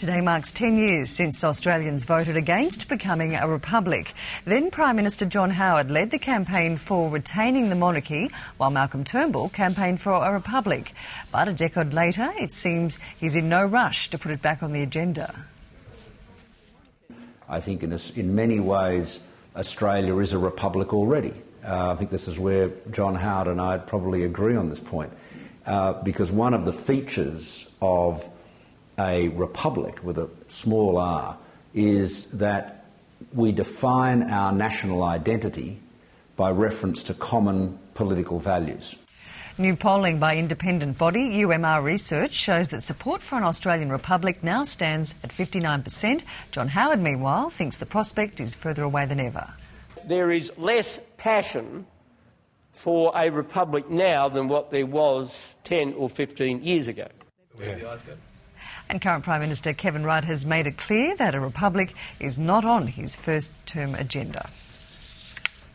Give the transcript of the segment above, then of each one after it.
Today marks 10 years since Australians voted against becoming a republic. Then Prime Minister John Howard led the campaign for retaining the monarchy, while Malcolm Turnbull campaigned for a republic. But a decade later, it seems he's in no rush to put it back on the agenda. I think in many ways Australia is a republic already. I think this is where John Howard and I probably agree on this point, because one of the features of a republic with a small r is that we define our national identity by reference to common political values. New polling by independent body UMR Research shows that support for an Australian republic now stands at 59%. John Howard, meanwhile, thinks the prospect is further away than ever. There is less passion for a republic now than what there was 10 or 15 years ago. And current Prime Minister Kevin Rudd has made it clear that a republic is not on his first-term agenda.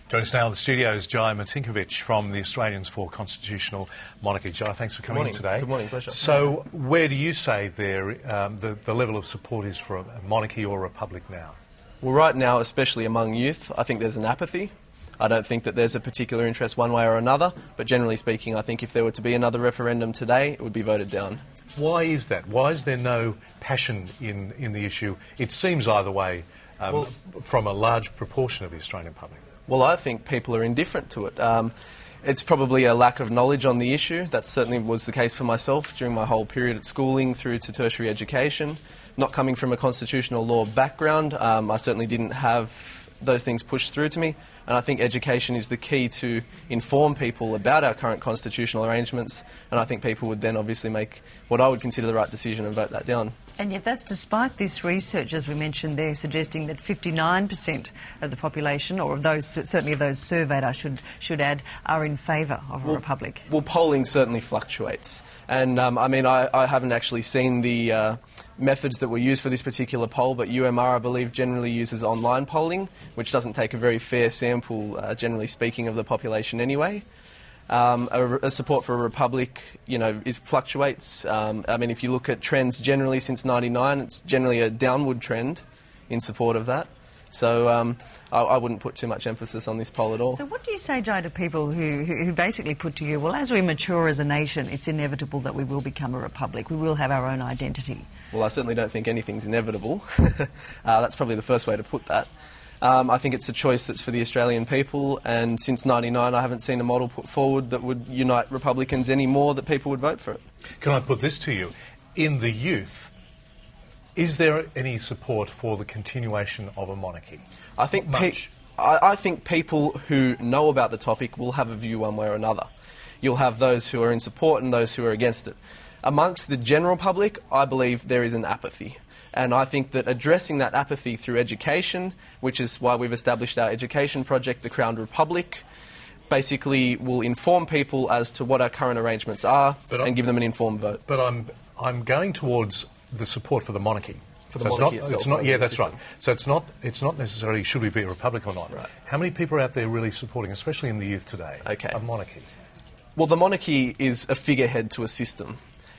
Joining us now in the studio is Jai Martinkovits from the Australians for Constitutional Monarchy. Jai, thanks for coming in today. Good morning, pleasure. So, where do you say the level of support is for a monarchy or a republic now? Well, right now, especially among youth, I think there's an apathy. I don't think that there's a particular interest one way or another, but generally speaking, I think if there were to be another referendum today, it would be voted down. Why is that? Why is there no passion in the issue? It seems either way from a large proportion of the Australian public. Well, I think people are indifferent to it. It's probably a lack of knowledge on the issue. That certainly was the case for myself during my whole period at schooling through to tertiary education. Not coming from a constitutional law background, I certainly didn't have those things pushed through to me, and I think education is the key to inform people about our current constitutional arrangements, and I think people would then obviously make what I would consider the right decision and vote that down. And yet that's despite this research, as we mentioned there, suggesting that 59% of the population, or of those, certainly of those surveyed, I should add, are in favour of a republic. Well, polling certainly fluctuates. And, I haven't actually seen the methods that were used for this particular poll, but UMR, I believe, generally uses online polling, which doesn't take a very fair sample, generally speaking, of the population anyway. A support for a republic, fluctuates. If you look at trends generally since '99, it's generally a downward trend in support of that. So I wouldn't put too much emphasis on this poll at all. So what do you say, Jai, to people who basically put to you, well, as we mature as a nation, it's inevitable that we will become a republic, we will have our own identity? Well, I certainly don't think anything's inevitable. That's probably the first way to put that. I think it's a choice that's for the Australian people, and since '99 I haven't seen a model put forward that would unite Republicans any more that people would vote for it. Can I put this to you? In the youth, is there any support for the continuation of a monarchy? I think I think people who know about the topic will have a view one way or another. You'll have those who are in support and those who are against it. Amongst the general public, I believe there is an apathy. And I think that addressing that apathy through education, which is why we've established our education project, the Crowned Republic, basically will inform people as to what our current arrangements are and give them an informed vote. But I'm going towards the support for the monarchy. For the monarchy itself. Yeah, that's right. So it's not necessarily should we be a republic or not. Right. How many people are out there really supporting, especially in the youth today, a monarchy? Well, the monarchy is a figurehead to a system.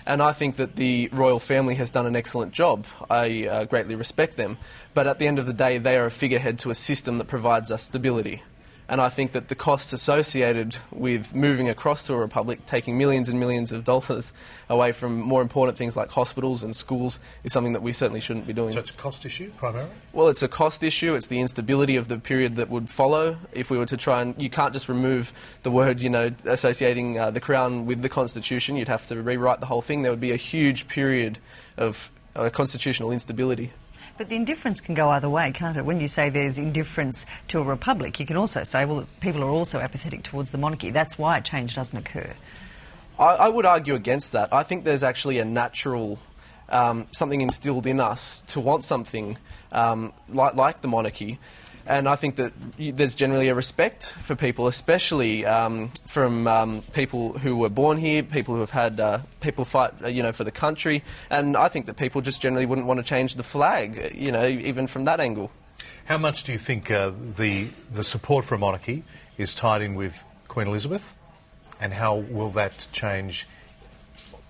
And I think that the royal family has done an excellent job. I greatly respect them. But at the end of the day, they are a figurehead to a system that provides us stability. And I think that the costs associated with moving across to a republic, taking millions and millions of dollars away from more important things like hospitals and schools, is something that we certainly shouldn't be doing. So it's a cost issue, primarily? Well, it's a cost issue. It's the instability of the period that would follow if we were to try and... You can't just remove the word, associating the Crown with the Constitution. You'd have to rewrite the whole thing. There would be a huge period of constitutional instability. But the indifference can go either way, can't it? When you say there's indifference to a republic, you can also say, well, people are also apathetic towards the monarchy. That's why change doesn't occur. I would argue against that. I think there's actually a natural something instilled in us to want something like the monarchy. And I think that there's generally a respect for people, especially from people who were born here, people who have had people fight, for the country. And I think that people just generally wouldn't want to change the flag, even from that angle. How much do you think the support for a monarchy is tied in with Queen Elizabeth? And how will that change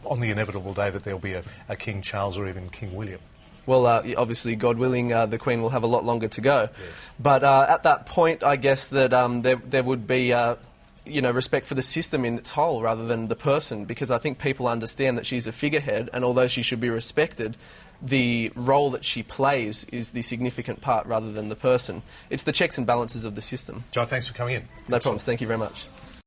on the inevitable day that there'll be a King Charles or even King William? Well, obviously, God willing, the Queen will have a lot longer to go. Yes. But at that point, I guess that there would be, respect for the system in its whole rather than the person, because I think people understand that she's a figurehead, and although she should be respected, the role that she plays is the significant part rather than the person. It's the checks and balances of the system. Jai, thanks for coming in. No problems. Thank you very much.